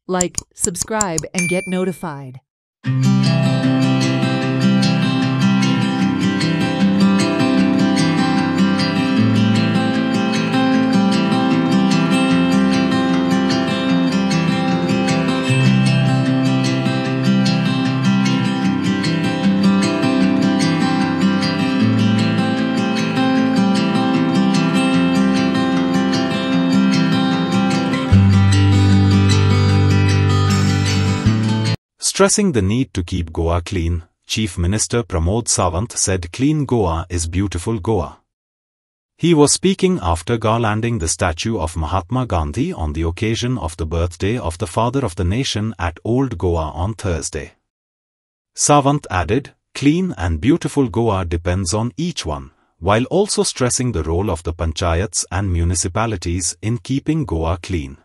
Like, subscribe, and get notified. Stressing the need to keep Goa clean, Chief Minister Pramod Sawant said Clean Goa is beautiful Goa. He was speaking after garlanding the statue of Mahatma Gandhi on the occasion of the birthday of the father of the nation at Old Goa on Thursday. Sawant added, clean and beautiful Goa depends on each one, while also stressing the role of the panchayats and municipalities in keeping Goa clean.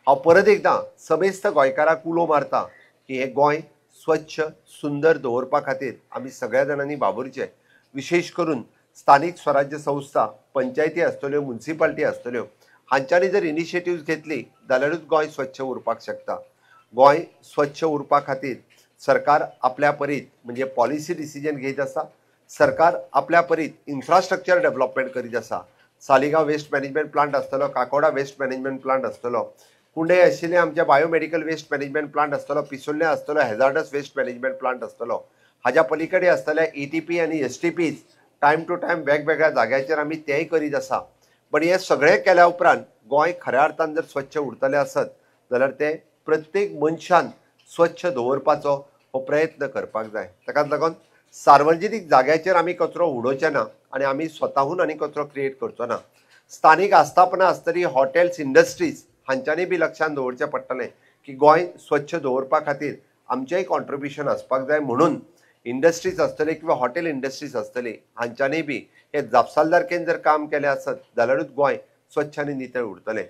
हांव परत एकदा समेस्त गोंयकारांक उलो मारता की हे गोंय स्वच्छ सुंदर दवरपा खातीर आमी सगळ्या जाणांनी वावुरचें. विशेष करून स्थानीक स्वराज्य संस्था, पंचायती आसतल्यो, म्युनिसिपालिटी आसतल्यो, हांच्यांनी जर इनिशिएटिव्ह घेतली जाल्यारूच गोंय स्वच्छ उरपाक शकता. गोंय स्वच्छ उरपा खातीर सरकार आपल्या परीत म्हणजे पॉलिसी डिसिजन घेत आसा. सरकार आपल्या परीत इन्फ्रास्ट्रक्चर डेव्हलपमेंट करीत आसा. सालिगांव वेस्ट मॅनेजमेंट प्लांट आसतलो, काकोडा वेस्ट मॅनेजमेंट प्लांट आसतलो, कुंडे आशिल्ले आमचे बायोमेडिकल वेस्ट मॅनेजमेंट प्लांट आसतलो, पिसोल्ले आसतलो, हेजार्डस वेस्ट मॅनेजमेंट प्लांट आसतलो. हाज्या पलीकडे आसतले एटीपी आनी एसटीपीज टायम टू टायम वेगवेगळ्या जाग्याचेर आमी तेंय करीत आसा. पण हे सगळें केल्या उपरांत गोंय खऱ्या अर्थान जर स्वच्छ उरतलें आसत जाल्यार ते प्रत्येक मनशान स्वच्छ दवरपाचो हो प्रयत्न करपाक जाय. ताकाच लागून सार्वजनीक जाग्याचेर आमी कचरो उडोवचे ना आनी आमी स्वताहून आनी कचरो क्रिएट करचो ना. स्थानीक आस्थापना आसतली, हॉटेल्स, इंडस्ट्रीज हांच्यांनी बी लक्षांत दवरचें पडटलें की गोंय स्वच्छ दवरपा खातीर आमचेंय कॉन्ट्रिब्युशन आसपाक जाय. म्हणून इंडस्ट्रीज आसतले किंवा हॉटेल इंडस्ट्रीज आसतली हांच्यांनी बी हे जापसालदारकेन जर काम केलें आसत जाल्यारूच गोंय स्वच्छ आनी नितळ उरतलें.